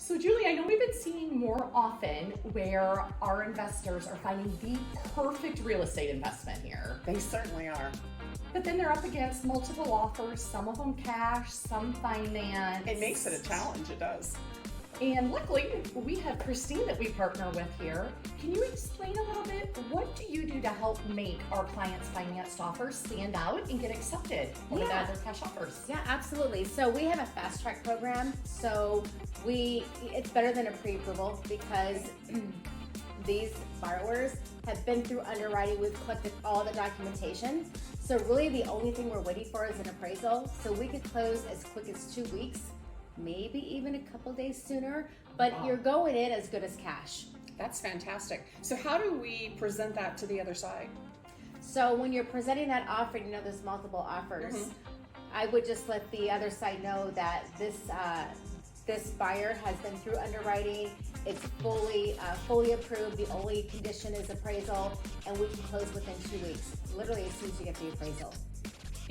So Julie, I know we've been seeing more often where our investors are finding the perfect real estate investment here. They certainly are. But then they're up against multiple offers, some of them cash, some finance. It makes it a challenge, it does. And luckily, we have Christine that we partner with here. Can you explain a little bit, what do you do to help make our clients' financed offers stand out and get accepted over the other cash offers? Yeah, absolutely. So we have a fast track program. So it's better than a pre-approval because these borrowers have been through underwriting. We've collected all the documentation. So really the only thing we're waiting for is an appraisal. So we could close as quick as 2 weeks, maybe even a couple days sooner, but you're going in as good as cash. That's fantastic. So how do we present that to the other side? So when you're presenting that offer, you know there's multiple offers. I would just let the other side know that this buyer has been through underwriting. It's fully approved. The only condition is appraisal, and we can close within 2 weeks, literally as soon as you get the appraisal.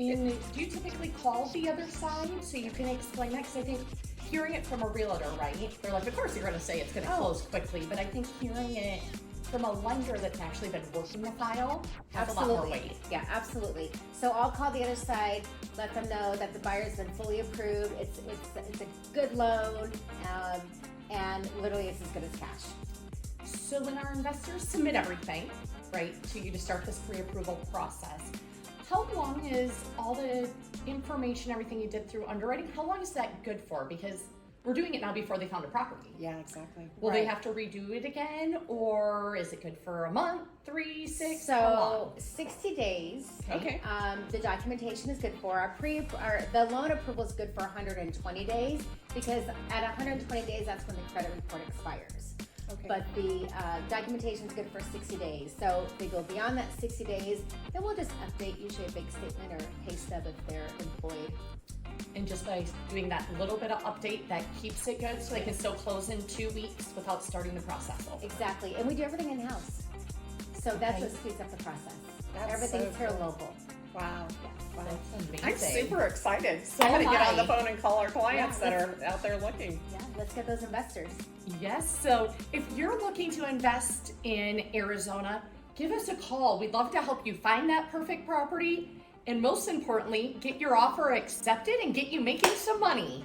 And do you typically call the other side so you can explain that? Because I think hearing it from a realtor, right? They're like, of course you're going to say it's going to close quickly, but I think hearing it from a lender that's actually been working the file has a lot more weight. Yeah, absolutely. So I'll call the other side, let them know that the buyer's been fully approved. It's a good loan, and literally it's as good as cash. So when our investors submit everything, right, to you to start this pre-approval process, how long is all the information, everything you did through underwriting, how long is that good for? Because we're doing it now before they found a property. Yeah, exactly. Will they have to redo it again, or is it good for a month, 3, 6? So 60 days. Okay. The documentation is good for the loan approval is good for 120 days because at 120 days that's when the credit report expires. Okay. But the documentation is good for 60 days. So if they go beyond that 60 days, then we'll just update usually a big statement or pay stub if they're employed. And just by doing that little bit of update, that keeps it good so they can still close in 2 weeks without starting the process over. Exactly. And we do everything in-house. So that's what speeds up the process. Everything's here local. Wow. Wow. That's amazing. I'm super excited. So I'm going to am get on I. the phone and call our clients that are out there looking. Yeah, let's get those investors. Yes, so if you're looking to invest in Arizona, give us a call. We'd love to help you find that perfect property and most importantly, get your offer accepted and get you making some money.